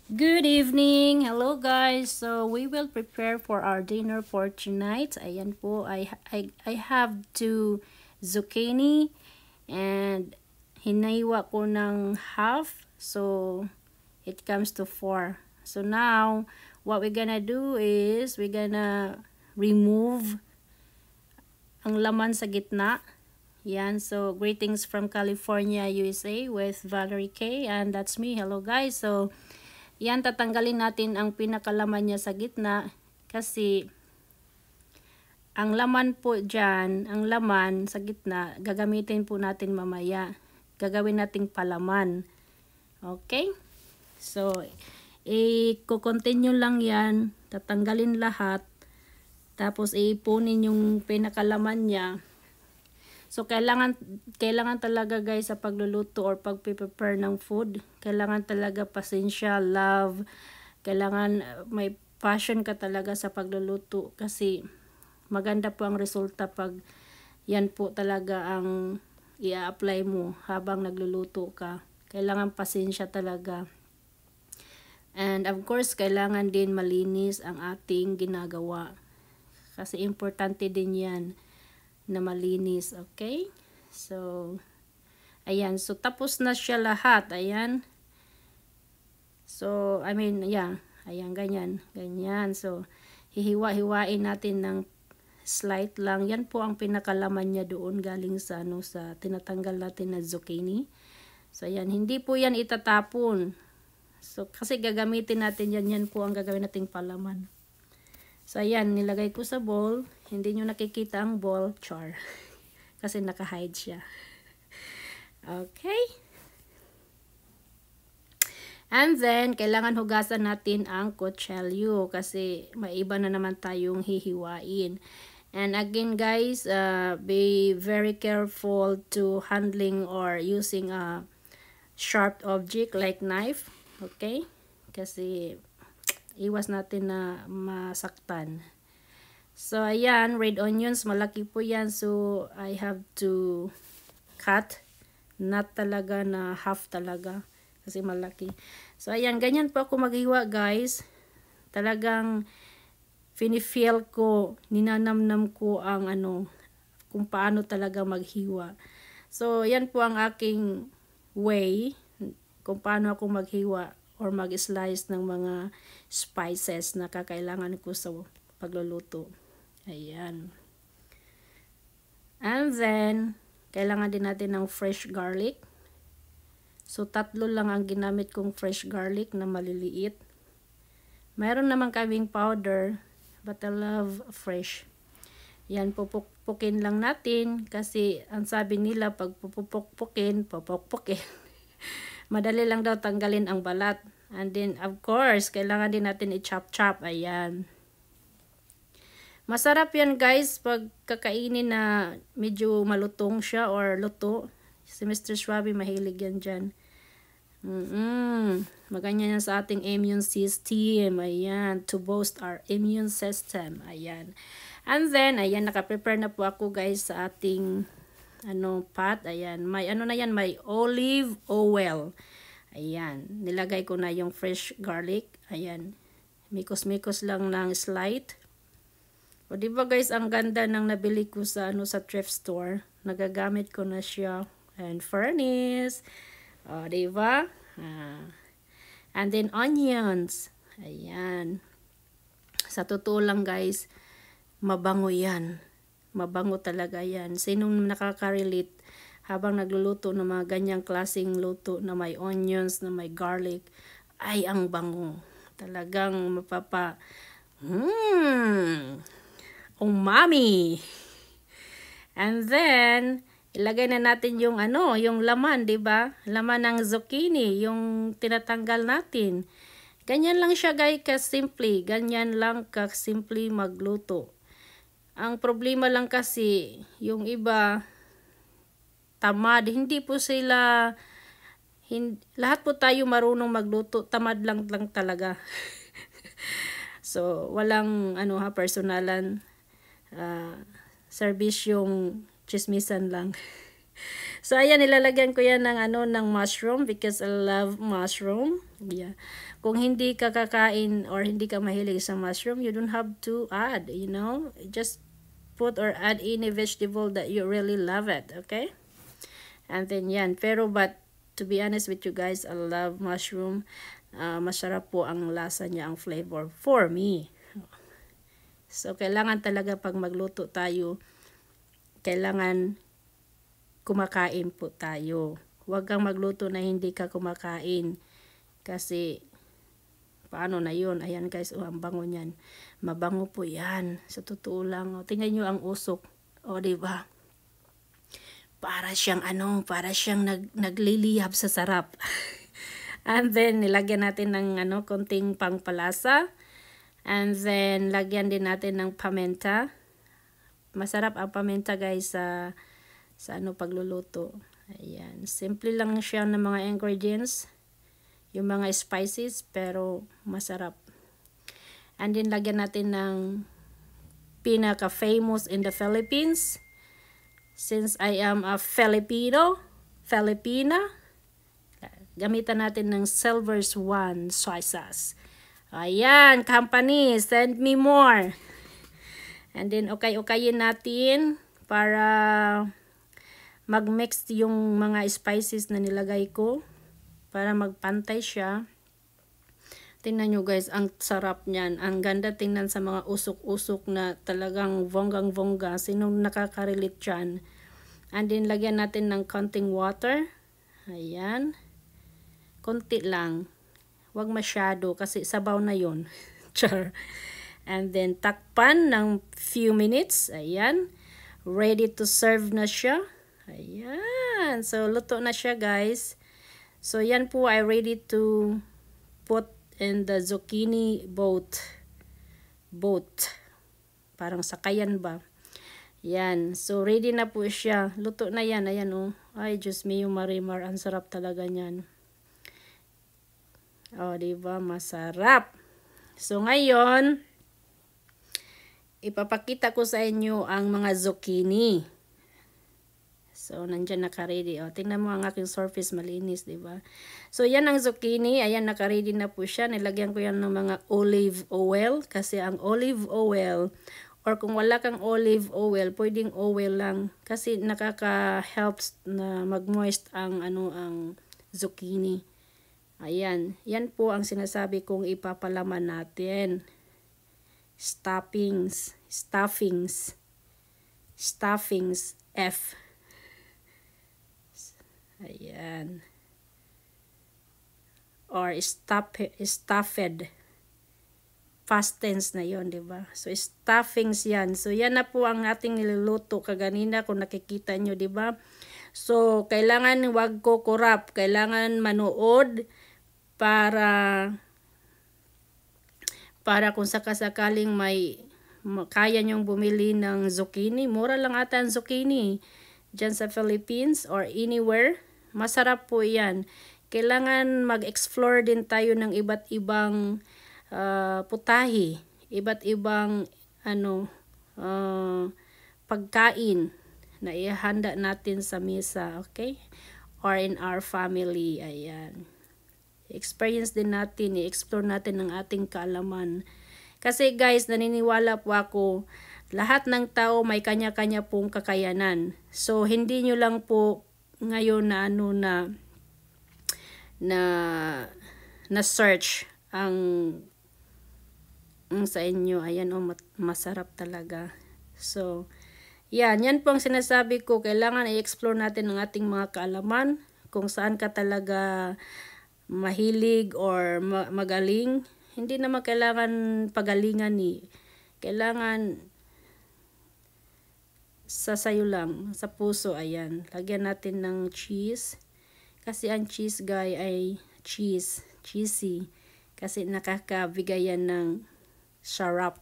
Good evening. Hello guys. So we will prepare for our dinner for tonight. Ayan po, I have two zucchini and hinaiwa ko ng half. So it comes to 4. So now what we're gonna do is we're gonna remove ang laman sa gitna. Yan, so greetings from California, USA with Valerie K. And that's me. Hello guys. So yan, tatanggalin natin ang pinakalaman niya sa gitna kasi ang laman po dyan, ang laman sa gitna, gagamitin po natin mamaya. Gagawin nating palaman. Okay? So, i-continue lang yan. Tatanggalin lahat. Tapos, iipunin yung pinakalaman niya. So, kailangan talaga guys sa pagluluto or pag-prepare ng food. Kailangan talaga pasensya, love. Kailangan may passion ka talaga sa pagluluto. Kasi maganda po ang resulta pag yan po talaga ang i-apply mo habang nagluluto ka. Kailangan pasensya talaga. And of course, kailangan din malinis ang ating ginagawa. Kasi importante din yan na malinis, okay? So, ayan. So, tapos na siya lahat. Ayan. So, yeah. Ayan, ganyan. Ganyan. So, hihiwa-hiwain natin ng slight lang. Yan po ang pinakalaman niya doon galing sa, sa tinatanggal natin na zucchini. So, ayan. Hindi po yan itatapon. So, kasi gagamitin natin yan. Yan po ang gagawin nating palaman. So, ayan, nilagay ko sa bowl. Hindi nyo nakikita ang bowl, char. Kasi naka-hide siya. Okay. And then, kailangan hugasan natin ang kutsilyo kasi may iba na naman tayong hihiwain. And again, guys, be very careful to handling or using a sharp object like knife. Okay? Kasi iwas natin na masaktan. So, ayan, red onions, malaki po yan. So, I have to cut. Not talaga na half talaga. Kasi malaki. So, ayan, ganyan po ako maghiwa, guys. Talagang feel ko, ninanamnam ko ang kung paano talaga maghiwa. So, yan po ang aking way kung paano ako maghiwa or mag-slice ng mga spices na kakailangan ko sa pagluluto. Ayan. And then, kailangan din natin ng fresh garlic. So, 3 lang ang ginamit kong fresh garlic na maliliit. Mayroon naman kaming powder, but I love fresh. Yan, pupukpukin lang natin kasi ang sabi nila pag pupukpukin, madali lang daw tanggalin ang balat. And then, of course, kailangan din natin i-chop-chop. Ayan. Masarap yan, guys, pag kakainin na medyo malutong siya or luto. Si Mr. Schwabi, mahilig yan dyan. Maganda yan sa ating immune system. Ayan. To boost our immune system. Ayan. And then, ayan, naka-prepare na po ako, guys, sa ating pot. Ayan. May na yan, may olive oil. Ayan, nilagay ko na yung fresh garlic. Ayan, mikos-mikos lang ng slight. O diba guys, ang ganda ng nabili ko sa sa thrift store. Nagagamit ko na siya. And furnace. O diba? And then onions. Ayan. Sa totoo lang guys, mabango yan. Mabango talaga yan. Sinong nakaka-relate habang nagluluto ng mga ganyang klaseng luto na may onions, na may garlic, ay ang bango. Talagang umami. And then, ilagay na natin yung yung laman, 'di ba? Laman ng zucchini, yung tinatanggal natin. Ganyan lang siya guys, ka-simple. Ganyan lang ka-simple magluto. Ang problema lang kasi, yung iba tamad, hindi po sila lahat po tayo marunong magluto, tamad lang talaga. So walang personalan, servisyong chismisan lang. So ayan, nilalagyan ko yan ng ng mushroom because I love mushroom. Yeah. Kung hindi ka kakain or hindi ka mahilig sa mushroom, you don't have to add, you know. Just put or add any vegetable that you really love it, okay? And then yan, pero but to be honest with you guys, I love mushroom. Masarap po ang lasa niya, ang flavor for me. So kailangan talaga pag magluto tayo, kailangan kumakain po tayo. Huwag kang magluto na hindi ka kumakain. Kasi paano na yun? Ayan guys, ang bango niyan. Mabango po yan. Sa totoo lang. Tingnan nyo ang usok. O diba? Para siyang para siyang nagliliyab sa sarap. And then nilagyan natin ng konting pangpalasa. And then lagyan din natin ng paminta. Masarap ang paminta guys sa pagluluto. Ayan, simple lang siya ng mga ingredients, yung mga spices, pero masarap. And then lagyan natin ng pinaka famous in the Philippines. Since I am a Filipina, gamitan natin ng Silver Swan soy sauce. Ayan, company, send me more. And then okay-okayin natin para mag-mix yung mga spices na nilagay ko para magpantay siya. Tingnan nyo guys, ang sarap niyan. Ang ganda tingnan sa mga usok-usok na talagang vonggang-vongga. Sinong nakaka-relate dyan? And then lagyan natin ng konting water. Ayan. Konti lang. Huwag masyado kasi sabaw na yun. Char. And then takpan ng few minutes. Ayan. Ready to serve na siya. Ayan. So luto na siya guys. So yan po ay ready to put in the zucchini boat. Parang sakayan ba? Yan. So ready na po siya. Luto na yan. Ayan oh. Ay Diyos mio marimar. Ang sarap talaga niyan. Oh, diba? Masarap. So ngayon, ipapakita ko sa inyo ang mga zucchini. So, nandyan naka-ready. O, tingnan mo ang aking surface, malinis, diba? So, yan ang zucchini. Ayan, naka-ready na po siya. Nilagyan ko yan ng mga olive oil. Kasi ang olive oil, or kung wala kang olive oil, pwedeng oil lang. Kasi nakaka-helps na mag-moist ang, ang zucchini. Ayan. Yan po ang sinasabi kong ipapalaman natin. Stuffings, F. Ayan. Or stuffed. Past tense na yon, diba? So, stuffings yan. So, yan na po ang ating niluluto kaganina kung nakikita nyo, diba? So, kailangan wag ko kurap. Kailangan manood para kung sakasakaling may kaya nyong bumili ng zucchini. Mura lang ata ang zucchini dyan sa Philippines or anywhere. Masarap po yan. Kailangan mag-explore din tayo ng iba't ibang putahe. Iba't ibang pagkain na ihanda natin sa mesa. Okay? Or in our family. Ayan. Experience din natin, i-explore natin ang ating kaalaman. Kasi guys, naniniwala po ako, lahat ng tao may kanya-kanya pong kakayanan. So, hindi nyo lang po ngayon na search ang sa inyo. Ayan masarap talaga. So, yan po ang sinasabi ko. Kailangan i-explore natin ang ating mga kaalaman. Kung saan ka talaga mahilig or magaling. Hindi naman kailangan pagalingan kailangan sa sayo lang, sa puso. Ayan, lagyan natin ng cheese. Kasi ang cheese guy ay cheesy. Kasi nakakabigay yan ng sarap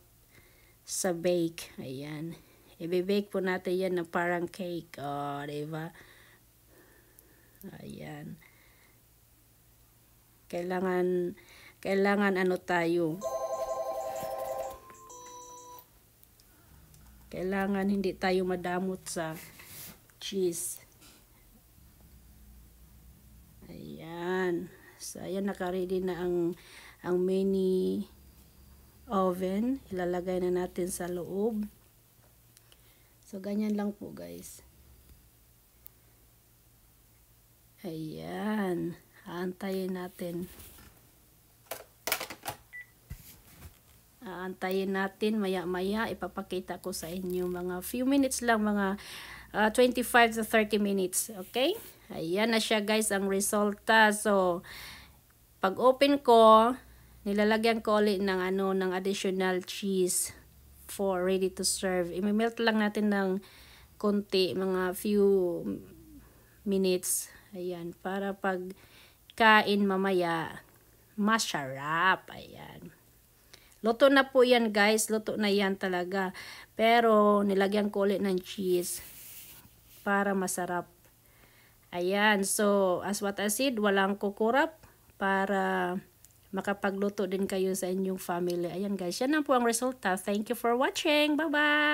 sa bake. Ayan. I-bake po natin yan na parang cake. Oh, diba? Ayan. Kailangan tayo. Kailangan hindi tayo madamot sa cheese. Ayan. So, ayan, naka-ready na ang mini oven. Ilalagay na natin sa loob. So, ganyan lang po, guys. Ayan. Aantayin natin. Aantayin natin maya-maya. Ipapakita ko sa inyo mga few minutes lang, mga 25 to 30 minutes. Okay? Ayan na siya, guys, ang resulta. So, pag open ko, nilalagyan ko ulit ng ng additional cheese for ready to serve. I-melt lang natin ng konti, mga few minutes. Ayan, para pag kain mamaya, masarap. Ayan. Luto na po yan, guys. Luto na yan talaga. Pero, nilagyan ko ulit ng cheese para masarap. Ayan. So, as what I said, walang kukurap para makapagluto din kayo sa inyong family. Ayan, guys. Yan na po ang resulta. Thank you for watching. Bye-bye!